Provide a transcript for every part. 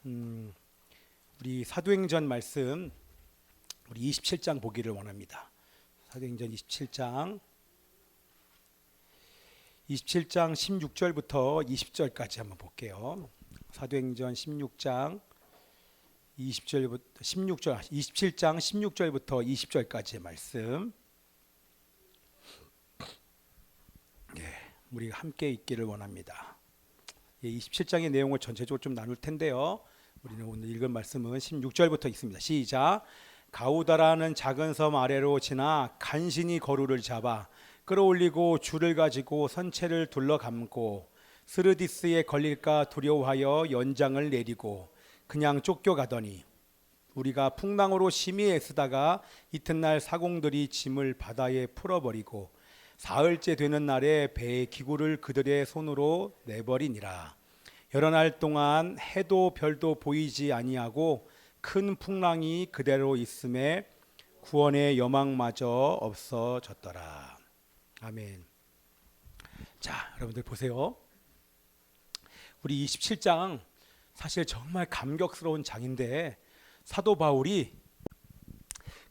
우리 사도행전 말씀 우리 27장 보기를 원합니다. 사도행전 27장 16절부터 20절까지 한번 볼게요. 사도행전 16장 27장 16절부터 20절까지의 말씀. 우리가 함께 있기를 원합니다. 27장의 내용을 전체적으로 좀 나눌 텐데요. 우리는 오늘 읽은 말씀은 16절부터 있습니다. 시작. 가우다라는 작은 섬 아래로 지나 간신히 거루를 잡아 끌어올리고 줄을 가지고 선체를 둘러감고 스르디스에 걸릴까 두려워하여 연장을 내리고 그냥 쫓겨가더니 우리가 풍랑으로 심히 애쓰다가 이튿날 사공들이 짐을 바다에 풀어버리고 사흘째 되는 날에 배의 기구를 그들의 손으로 내버리니라. 여러 날 동안 해도 별도 보이지 아니하고 큰 풍랑이 그대로 있음에 구원의 여망마저 없어졌더라. 아멘. 자, 여러분들 보세요. 우리 27장 사실 정말 감격스러운 장인데 사도 바울이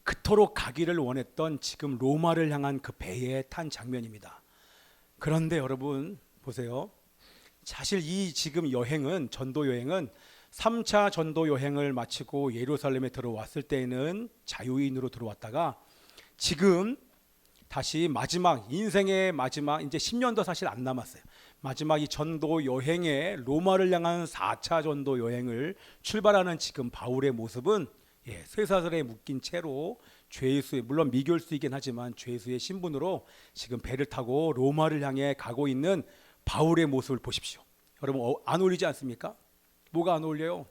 그토록 가기를 원했던 지금 로마를 향한 그 배에 탄 장면입니다. 그런데 여러분 보세요. 사실 이 지금 여행은 전도 여행은 3차 전도 여행을 마치고 예루살렘에 들어왔을 때에는 자유인으로 들어왔다가 지금 다시 마지막 인생의 마지막 이제 10년도 사실 안 남았어요. 마지막 이 전도 여행에 로마를 향한 4차 전도 여행을 출발하는 지금 바울의 모습은 쇠사슬에 묶인 채로 죄수의 물론 미교수이긴 하지만 죄수의 신분으로 지금 배를 타고 로마를 향해 가고 있는 바울의 모습을 보십시오. 여러분 안 어울리지 않습니까? 뭐가 안 어울려요?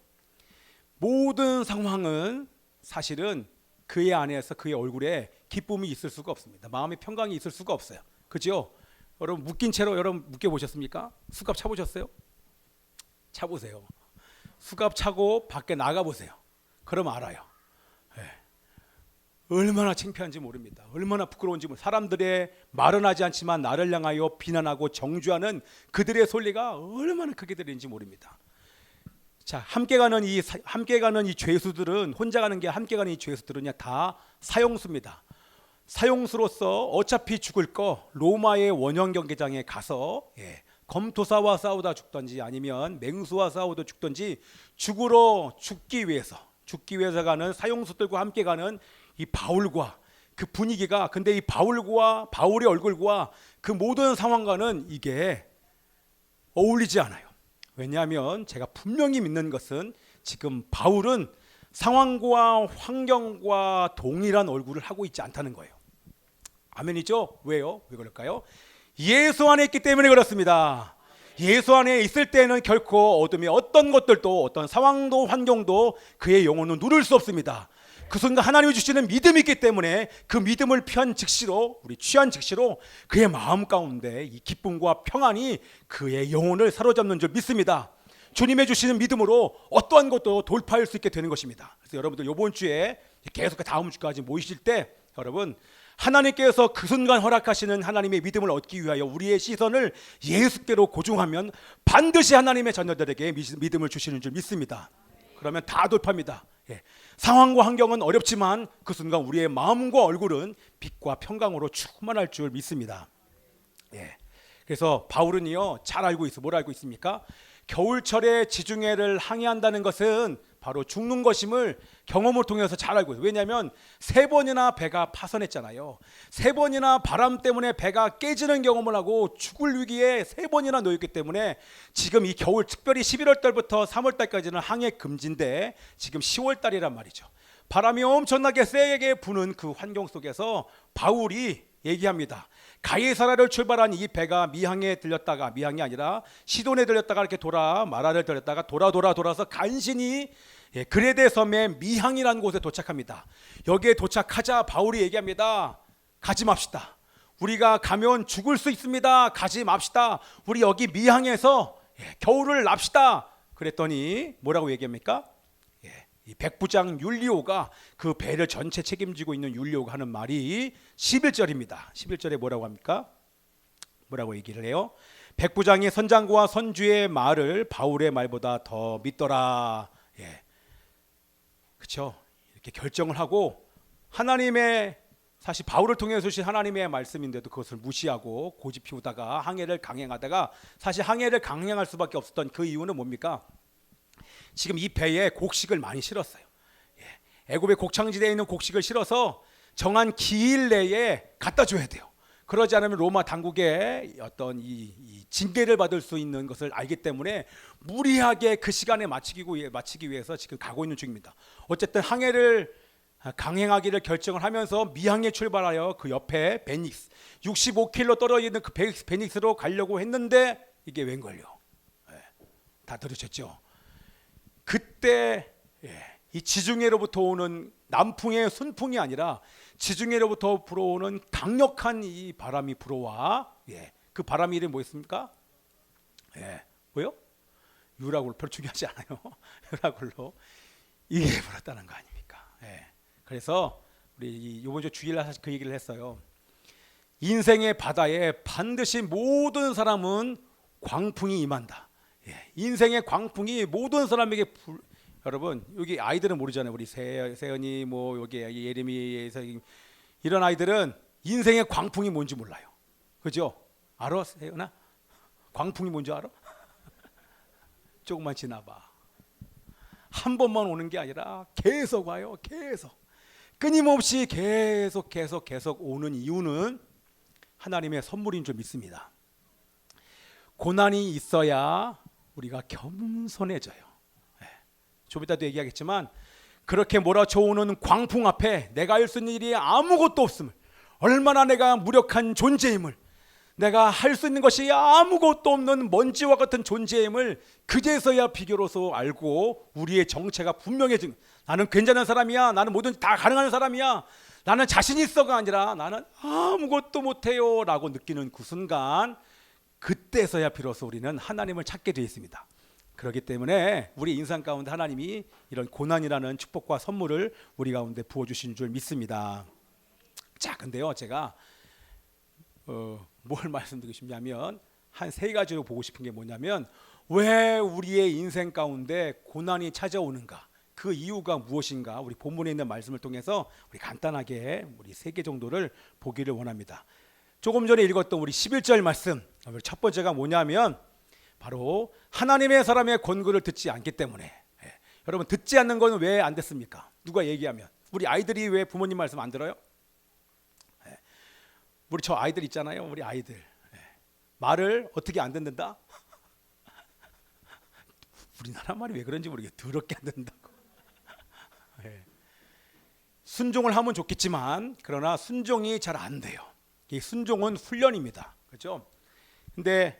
모든 상황은 사실은 그의 안에서 그의 얼굴에 기쁨이 있을 수가 없습니다. 마음의 평강이 있을 수가 없어요. 그죠? 여러분 묶인 채로 여러분 묶여 보셨습니까? 수갑 차 보셨어요? 차 보세요. 수갑 차고 밖에 나가 보세요. 그럼 알아요. 얼마나 창피한지 모릅니다. 얼마나 부끄러운지 모릅니다. 사람들의 말은 하지 않지만 나를 향하여 비난하고 정죄하는 그들의 소리가 얼마나 크게 들리는지 모릅니다. 자, 함께 가는 이 죄수들은 혼자 가는 게 함께 가는 이 죄수들은 다 사형수입니다. 사형수로서 어차피 죽을 거 로마의 원형 경기장에 가서 검토사와 싸우다 죽든지 아니면 맹수와 싸우다 죽든지 죽기 위해서 가는 사형수들과 함께 가는 이 바울과 그 분위기가 근데 이 바울과 바울의 얼굴과 그 모든 상황과는 이게 어울리지 않아요. 왜냐하면 제가 분명히 믿는 것은 지금 바울은 상황과 환경과 동일한 얼굴을 하고 있지 않다는 거예요. 아멘이죠? 왜요? 왜 그럴까요? 예수 안에 있기 때문에 그렇습니다. 예수 안에 있을 때는 결코 어둠의 어떤 것들도 어떤 상황도 환경도 그의 영혼을 누를 수 없습니다. 그 순간 하나님이 주시는 믿음이 있기 때문에 그 믿음을 취한 즉시로 그의 마음 가운데 이 기쁨과 평안이 그의 영혼을 사로잡는 줄 믿습니다. 주님의 주시는 믿음으로 어떠한 것도 돌파할 수 있게 되는 것입니다. 그래서 여러분들 이번 주에 계속 다음 주까지 모이실 때 여러분 하나님께서 그 순간 허락하시는 하나님의 믿음을 얻기 위하여 우리의 시선을 예수께로 고정하면 반드시 하나님의 자녀들에게 믿음을 주시는 줄 믿습니다. 그러면 다 돌파입니다. 상황과 환경은 어렵지만 그 순간 우리의 마음과 얼굴은 빛과 평강으로 충만할 줄 믿습니다. 그래서 바울은요 잘 알고 있어. 뭘 알고 있습니까? 겨울철에 지중해를 항해한다는 것은 바로 죽는 것임을 경험을 통해서 잘 알고 있어요. 왜냐하면 3번이나 배가 파손했잖아요. 3번이나 바람 때문에 배가 깨지는 경험을 하고 죽을 위기에 3번이나 놓였기 때문에 지금 이 겨울 특별히 11월 달부터 3월 달까지는 항해 금지인데 지금 10월 달이란 말이죠. 바람이 엄청나게 세게 부는 그 환경 속에서 바울이 얘기합니다. 가이사라를 출발한 이 배가 미항에 아니라 시돈에 들렸다가 이렇게 마라를 들렸다가 돌아서 간신히 그레데 섬의 미항이라는 곳에 도착합니다. 여기에 도착하자 바울이 얘기합니다. 가지 맙시다. 우리가 가면 죽을 수 있습니다. 가지 맙시다. 우리 여기 미항에서 겨울을 납시다. 그랬더니 뭐라고 얘기합니까? 이 백부장 율리오가 그 배를 전체 책임지고 있는 율리오가 하는 말이 11절입니다. 11절에 뭐라고 합니까? 뭐라고 얘기를 해요? 백부장이 선장과 선주의 말을 바울의 말보다 더 믿더라. 그렇죠? 이렇게 결정을 하고 하나님의 사실 바울을 통해서 주신 하나님의 말씀인데도 그것을 무시하고 고집 피우다가 항해를 강행하다가 사실 항해를 강행할 수밖에 없었던 그 이유는 뭡니까? 지금 이 배에 곡식을 많이 실었어요. 애굽의 곡창지대에 있는 곡식을 실어서 정한 기일 내에 갖다 줘야 돼요. 그러지 않으면 로마 당국의 어떤 이 징계를 받을 수 있는 것을 알기 때문에 무리하게 그 시간에 마치기 위해서 지금 가고 있는 중입니다. 어쨌든 항해를 강행하기를 결정을 하면서 미항에 출발하여 그 옆에 베닉스 65km 떨어져 있는 그 베닉스로 가려고 했는데 이게 웬걸요? 다 들으셨죠? 그때 이 지중해로부터 오는 남풍의 순풍이 아니라 지중해로부터 불어오는 강력한 이 바람이 불어와 그 바람 이름이 뭐였습니까? 뭐요? 유라굴로 별 중요하지 않아요. 유라굴로 이게 불었다는 거 아닙니까? 그래서 우리 이번 주 주일날 사실 그 얘기를 했어요. 인생의 바다에 반드시 모든 사람은 광풍이 임한다. 인생의 광풍이 모든 사람에게 여러분 여기 아이들은 모르잖아요. 우리 세연이 뭐 여기 예림이에서 이런 아이들은 인생의 광풍이 뭔지 몰라요. 그죠? 알아 세연아? 광풍이 뭔지 알아? 조금만 지나봐. 한 번만 오는 게 아니라 계속 와요. 계속 끊임없이 계속 오는 이유는 하나님의 선물인 줄 믿습니다. 고난이 있어야 우리가 겸손해져요. 좀 이따도 얘기하겠지만 그렇게 몰아쳐오는 광풍 앞에 내가 할 수 있는 일이 아무것도 없음을, 얼마나 내가 무력한 존재임을, 내가 할 수 있는 것이 아무것도 없는 먼지와 같은 존재임을 그제서야 비교로서 알고 우리의 정체가 분명해진, 나는 괜찮은 사람이야, 나는 뭐든지 다 가능한 사람이야, 나는 자신 있어가 아니라 나는 아무것도 못해요 라고 느끼는 그 순간, 그때서야 비로소 우리는 하나님을 찾게 되어 있습니다. 그렇기 때문에 우리 인생 가운데 하나님이 이런 고난이라는 축복과 선물을 우리 가운데 부어주신 줄 믿습니다. 자, 근데요 제가 뭘 말씀드리고 싶냐면 한 세 가지로 보고 싶은 게 뭐냐면, 왜 우리의 인생 가운데 고난이 찾아오는가, 그 이유가 무엇인가, 우리 본문에 있는 말씀을 통해서 우리 간단하게 우리 세 개 정도를 보기를 원합니다. 조금 전에 읽었던 우리 11절 말씀, 첫 번째가 뭐냐면 바로 하나님의 사람의 권고를 듣지 않기 때문에. 여러분 듣지 않는 건 왜 안 됐습니까? 누가 얘기하면 우리 아이들이 왜 부모님 말씀 안 들어요? 우리 저 아이들 있잖아요. 우리 아이들 말을 어떻게 안 듣는다? 우리나라 말이 왜 그런지 모르겠어요. 더럽게 안 듣는다고. 순종을 하면 좋겠지만 그러나 순종이 잘 안 돼요. 이 순종은 훈련입니다. 그렇죠? 근데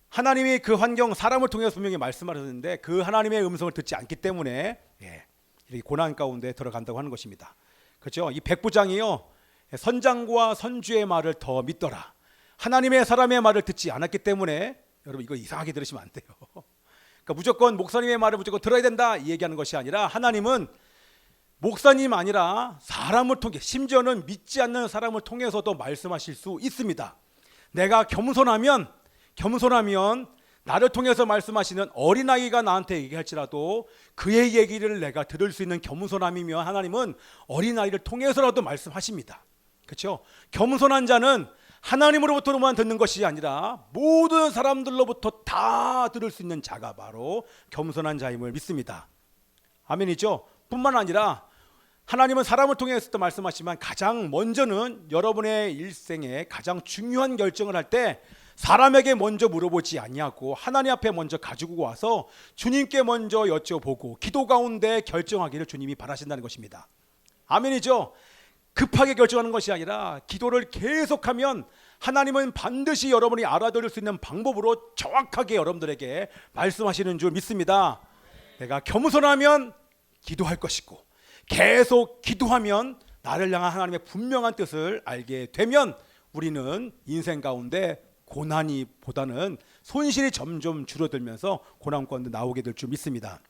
하나님이 그 환경, 사람을 통해서 분명히 말씀하셨는데 그 하나님의 음성을 듣지 않기 때문에 이렇게 고난 가운데 들어간다고 하는 것입니다. 그렇죠? 이 백부장이요, 선장과 선주의 말을 더 믿더라. 하나님의 사람의 말을 듣지 않았기 때문에, 여러분 이거 이상하게 들으시면 안 돼요. 그러니까 무조건 목사님의 말을 무조건 들어야 된다 이 얘기하는 것이 아니라, 하나님은 목사님 아니라 사람을 통해, 심지어는 믿지 않는 사람을 통해서도 말씀하실 수 있습니다. 내가 겸손하면 나를 통해서 말씀하시는 어린아이가 나한테 얘기할지라도 그의 얘기를 내가 들을 수 있는 겸손함이며, 하나님은 어린아이를 통해서라도 말씀하십니다. 그렇죠? 겸손한 자는 하나님으로부터만 듣는 것이 아니라 모든 사람들로부터 다 들을 수 있는 자가 바로 겸손한 자임을 믿습니다. 아멘이죠? 뿐만 아니라 하나님은 사람을 통해서도 말씀하시지만 가장 먼저는 여러분의 일생에 가장 중요한 결정을 할 때 사람에게 먼저 물어보지 아니하고 하나님 앞에 먼저 가지고 와서 주님께 먼저 여쭤보고 기도 가운데 결정하기를 주님이 바라신다는 것입니다. 아멘이죠? 급하게 결정하는 것이 아니라 기도를 계속하면 하나님은 반드시 여러분이 알아들을 수 있는 방법으로 정확하게 여러분들에게 말씀하시는 줄 믿습니다. 내가 겸손하면 기도할 것이고 계속 기도하면 나를 향한 하나님의 분명한 뜻을 알게 되면 우리는 인생 가운데 고난이 보다는 손실이 점점 줄어들면서 고난 가운데 나오게 될 줄 믿습니다.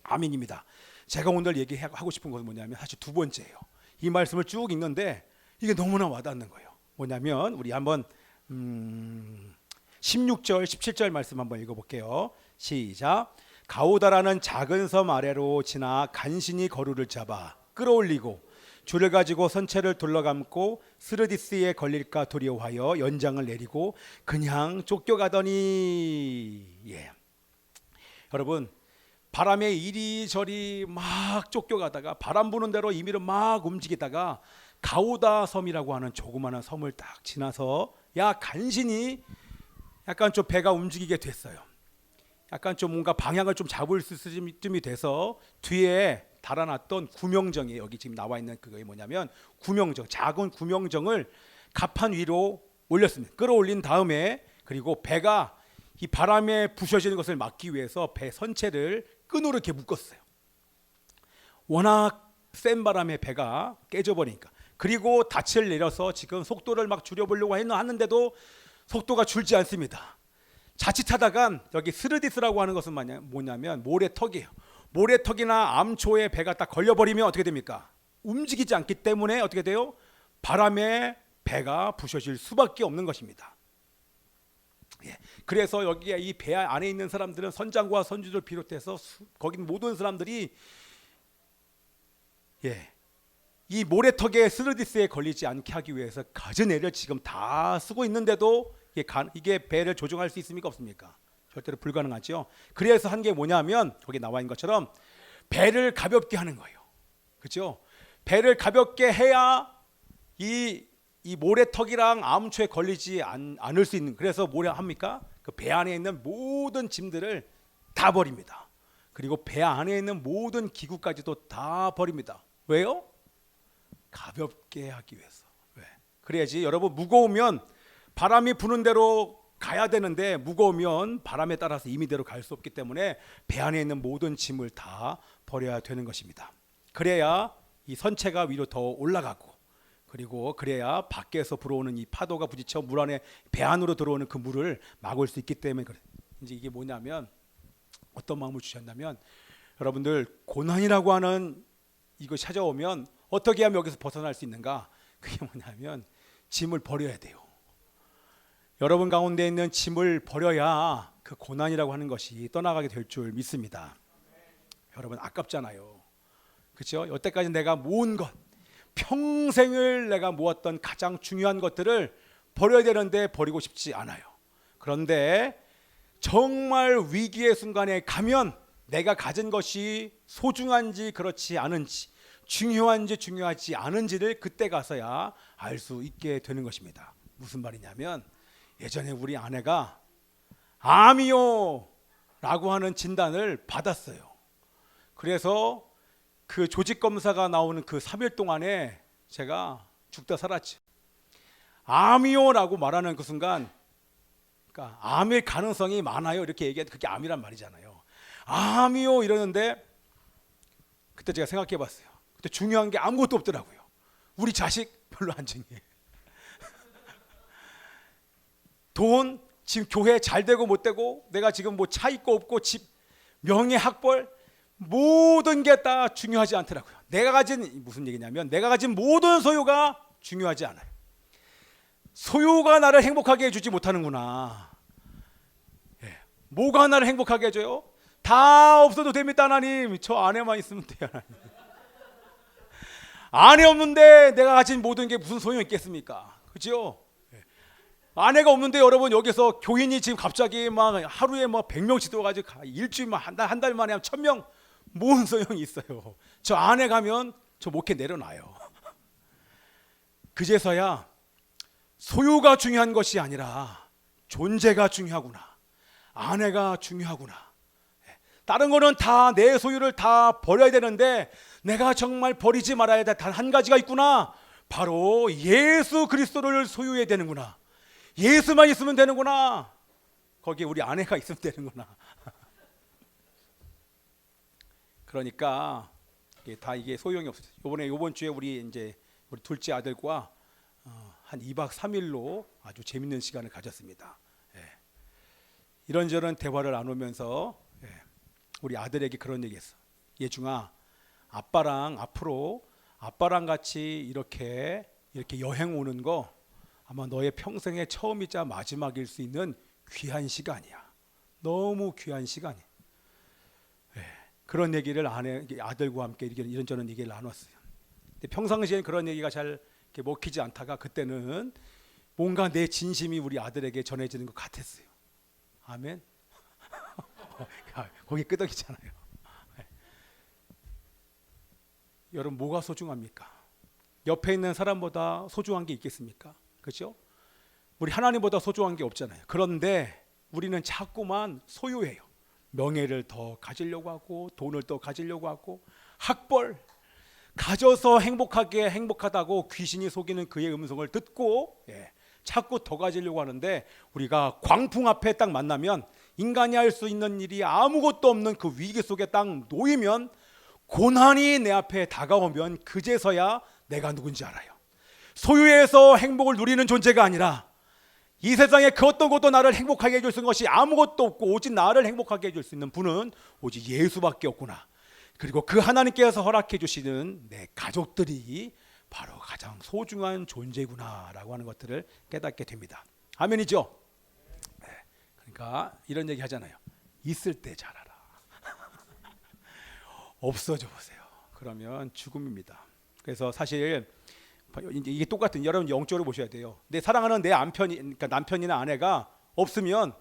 아멘입니다. 제가 오늘 얘기하고 싶은 것은 뭐냐면 사실 두 번째예요. 이 말씀을 쭉 읽는데 이게 너무나 와닿는 거예요. 뭐냐면 우리 한번 16절 17절 말씀 한번 읽어볼게요. 시작. 가우다라는 작은 섬 아래로 지나 간신히 거루를 잡아 끌어올리고 줄을 가지고 선체를 둘러감고 스르디스에 걸릴까 두려워하여 연장을 내리고 그냥 쫓겨가더니 여러분 바람에 이리저리 막 쫓겨가다가 바람 부는 대로 임의로 막 움직이다가 가우다 섬이라고 하는 조그마한 섬을 딱 지나서 간신히 약간 좀 배가 움직이게 됐어요. 약간 좀 뭔가 방향을 좀 잡을 수쯤이 돼서 뒤에 달아놨던 구명정이 여기 지금 나와 있는 그게 뭐냐면 구명정, 작은 구명정을 갑판 위로 올렸습니다. 끌어올린 다음에 그리고 배가 이 바람에 부셔지는 것을 막기 위해서 배 선체를 끈으로 이렇게 묶었어요. 워낙 센 바람에 배가 깨져버리니까. 그리고 닻을 내려서 지금 속도를 막 줄여보려고 하는데도 속도가 줄지 않습니다. 자칫하다간 여기 스르디스라고 하는 것은 뭐냐면 모래턱이에요. 모래턱이나 암초에 배가 딱 걸려버리면 어떻게 됩니까? 움직이지 않기 때문에 어떻게 돼요? 바람에 배가 부셔질 수밖에 없는 것입니다. 그래서 여기에 이 배 안에 있는 사람들은 선장과 선주들 비롯해서 거기 모든 사람들이 이 모래턱에 스르디스에 걸리지 않게 하기 위해서 가진 애를 지금 다 쓰고 있는데도 이게 배를 조종할 수 있습니까? 없습니까? 절대로 불가능하죠. 그래서 한 게 뭐냐면 거기 나와 있는 것처럼 배를 가볍게 하는 거예요. 그렇죠? 배를 가볍게 해야 이 모래턱이랑 암초에 걸리지 않을 수 있는. 그래서 뭐라 합니까? 그 배 안에 있는 모든 짐들을 다 버립니다. 그리고 배 안에 있는 모든 기구까지도 다 버립니다. 왜요? 가볍게 하기 위해서. 왜? 그래야지 여러분 무거우면 바람이 부는 대로 가야 되는데 무거우면 바람에 따라서 임의대로 갈 수 없기 때문에 배 안에 있는 모든 짐을 다 버려야 되는 것입니다. 그래야 이 선체가 위로 더 올라가고 그리고 그래야 밖에서 불어오는 이 파도가 부딪혀 물 안에 배 안으로 들어오는 그 물을 막을 수 있기 때문에 그래. 이제 이게 뭐냐면 어떤 마음을 주셨냐면 여러분들 고난이라고 하는 이거 찾아오면 어떻게 하면 여기서 벗어날 수 있는가? 그게 뭐냐면 짐을 버려야 돼요. 여러분 가운데 있는 짐을 버려야 그 고난이라고 하는 것이 떠나가게 될 줄 믿습니다. 여러분 아깝잖아요. 그렇죠? 여태까지 내가 모은 것, 평생을 내가 모았던 가장 중요한 것들을 버려야 되는데 버리고 싶지 않아요. 그런데 정말 위기의 순간에 가면 내가 가진 것이 소중한지 그렇지 않은지, 중요한지 중요하지 않은지를 그때 가서야 알 수 있게 되는 것입니다. 무슨 말이냐면 예전에 우리 아내가 암이요 라고 하는 진단을 받았어요. 그래서 그 조직 검사가 나오는 그 3일 동안에 제가 죽다 살았지. 암이요 라고 말하는 그 순간 그러니까 암일 가능성이 많아요 이렇게 얘기하는데 그게 암이란 말이잖아요. 암이요 이러는데 그때 제가 생각해 봤어요. 그때 중요한 게 아무것도 없더라고요. 우리 자식 별로 안 중요해. 돈 지금 교회 잘 되고 못 되고 내가 지금 뭐 차 있고 없고 집 명예 학벌 모든 게 다 중요하지 않더라고요. 내가 가진 무슨 얘기냐면 내가 가진 모든 소유가 중요하지 않아요. 소유가 나를 행복하게 해주지 못하는구나. 뭐가 나를 행복하게 해줘요? 다 없어도 됩니다 하나님. 저 아내만 있으면 돼요 하나님. 아내 없는데 내가 가진 모든 게 무슨 소용이 있겠습니까? 그죠? 아내가 없는데 여러분 여기서 교인이 지금 갑자기 막 하루에 막 100명 지도가지고 일주일만 한 달 만에 1000명 뭔 소용이 있어요. 저 아내 가면 저 목회 내려놔요. 그제서야 소유가 중요한 것이 아니라 존재가 중요하구나. 아내가 중요하구나. 다른 거는 다 내 소유를 다 버려야 되는데 내가 정말 버리지 말아야 될 단 한 가지가 있구나. 바로 예수 그리스도를 소유해야 되는구나. 예수만 있으면 되는구나. 거기에 우리 아내가 있으면 되는구나. 그러니까 이게 소용이 없어요. 이번 주에 우리 둘째 아들과 한 2박 3일로 아주 재밌는 시간을 가졌습니다. 이런저런 대화를 나누면서 우리 아들에게 그런 얘기했어. 예중아, 앞으로 아빠랑 같이 이렇게 여행 오는 거 아마 너의 평생의 처음이자 마지막일 수 있는 귀한 시간이야. 너무 귀한 시간이야. 그런 얘기를 아들과 함께 이런저런 얘기를 나눴어요. 근데 평상시엔 그런 얘기가 잘 이렇게 먹히지 않다가 그때는 뭔가 내 진심이 우리 아들에게 전해지는 것 같았어요. 아멘. 거기 끄덕이잖아요. 여러분, 뭐가 소중합니까? 옆에 있는 사람보다 소중한 게 있겠습니까? 그렇죠? 우리 하나님보다 소중한 게 없잖아요. 그런데 우리는 자꾸만 소유해요. 명예를 더 가지려고 하고, 돈을 더 가지려고 하고, 학벌 가져서 행복하다고 귀신이 속이는 그의 음성을 듣고 자꾸 더 가지려고 하는데, 우리가 광풍 앞에 딱 만나면, 인간이 할 수 있는 일이 아무것도 없는 그 위기 속에 딱 놓이면, 고난이 내 앞에 다가오면 그제서야 내가 누군지 알아요. 소유해서 행복을 누리는 존재가 아니라, 이 세상에 그 어떤 것도 나를 행복하게 해줄 수 있는 것이 아무것도 없고 오직 나를 행복하게 해줄 수 있는 분은 오직 예수밖에 없구나. 그리고 그 하나님께서 허락해 주시는 내 가족들이 바로 가장 소중한 존재구나 라고 하는 것들을 깨닫게 됩니다. 아멘이죠? 네. 그러니까 이런 얘기 하잖아요. 있을 때 잘하라. 없어져 보세요. 그러면 죽음입니다. 그래서 사실 이게 똑같은, 여러분 영적으로 보셔야 돼요. 내 사랑하는 내 그러니까 남편이나 아내가 없으면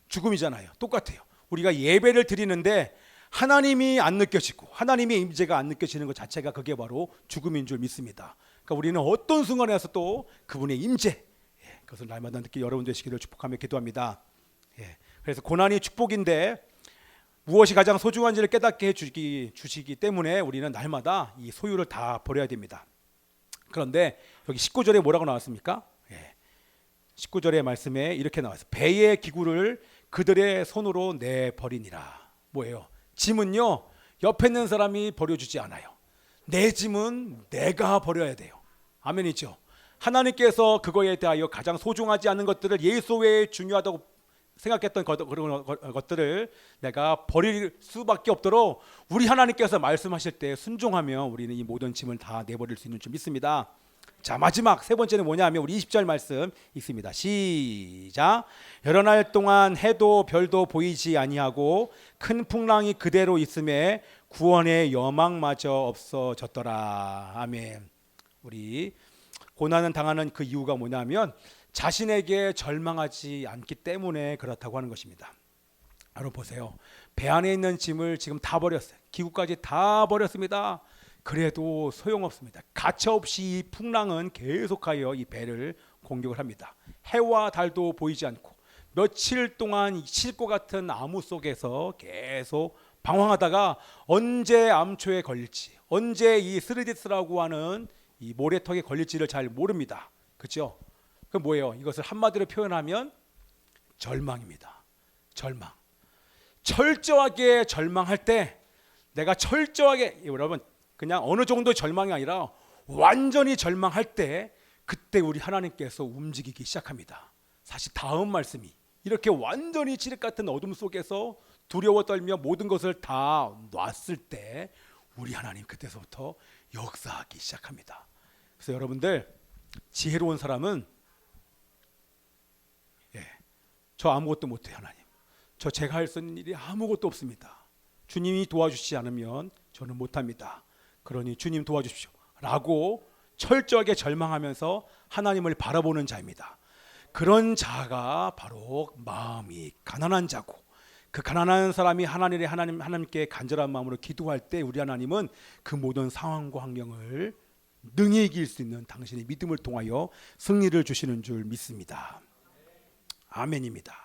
죽음이잖아요. 똑같아요. 우리가 예배를 드리는데 하나님이 안 느껴지고 하나님의 임재가 안 느껴지는 것 자체가 그게 바로 죽음인 줄 믿습니다. 그러니까 우리는 어떤 순간에서 또 그분의 임재, 그것을 날마다 느끼 여러분 되시기를 축복하며 기도합니다. 그래서 고난이 축복인데 무엇이 가장 소중한지를 깨닫게 해주시기 때문에 우리는 날마다 이 소유를 다 버려야 됩니다. 그런데 여기 19절에 뭐라고 나왔습니까? 19절의 말씀에 이렇게 나왔어요. 배의 기구를 그들의 손으로 내버리니라. 뭐예요? 짐은요, 옆에 있는 사람이 버려주지 않아요. 내 짐은 내가 버려야 돼요. 아멘이죠? 하나님께서 그거에 대하여 가장 소중하지 않은 것들을 예수 외에 중요하다고 생각했던 그런 것들을 내가 버릴 수밖에 없도록 우리 하나님께서 말씀하실 때 순종하면 우리는 이 모든 짐을 다 내버릴 수 있는 줄 믿습니다. 자, 마지막 세 번째는 뭐냐 하면 우리 20절 말씀 있습니다. 시작. 여러 날 동안 해도 별도 보이지 아니하고 큰 풍랑이 그대로 있음에 구원의 여망마저 없어졌더라. 아멘. 우리 고난을 당하는 그 이유가 뭐냐면 자신에게 절망하지 않기 때문에 그렇다고 하는 것입니다. 여러분 보세요. 배 안에 있는 짐을 지금 다 버렸어요. 기구까지 다 버렸습니다. 그래도 소용없습니다. 가차없이 이 풍랑은 계속하여 이 배를 공격을 합니다. 해와 달도 보이지 않고 며칠 동안 실 것 같은 암흑 속에서 계속 방황하다가 언제 암초에 걸릴지, 언제 이 스르디스라고 하는 이 모래턱에 걸릴지를 잘 모릅니다. 그렇죠? 그 뭐예요? 이것을 한마디로 표현하면 절망입니다. 절망. 철저하게 절망할 때, 내가 철저하게, 여러분 그냥 어느 정도 절망이 아니라 완전히 절망할 때, 그때 우리 하나님께서 움직이기 시작합니다. 사실 다음 말씀이 이렇게 완전히 칠흑 같은 어둠 속에서 두려워 떨며 모든 것을 다 놨을 때 우리 하나님 그때서부터 역사하기 시작합니다. 그래서 여러분들, 지혜로운 사람은 저 아무것도 못해요. 하나님, 저 제가 할 수 있는 일이 아무것도 없습니다. 주님이 도와주시지 않으면 저는 못합니다. 그러니 주님 도와주십시오 라고 철저하게 절망하면서 하나님을 바라보는 자입니다. 그런 자가 바로 마음이 가난한 자고, 그 가난한 사람이 하나님께 간절한 마음으로 기도할 때 우리 하나님은 그 모든 상황과 환경을 능히 이길 수 있는 당신의 믿음을 통하여 승리를 주시는 줄 믿습니다. 아멘입니다.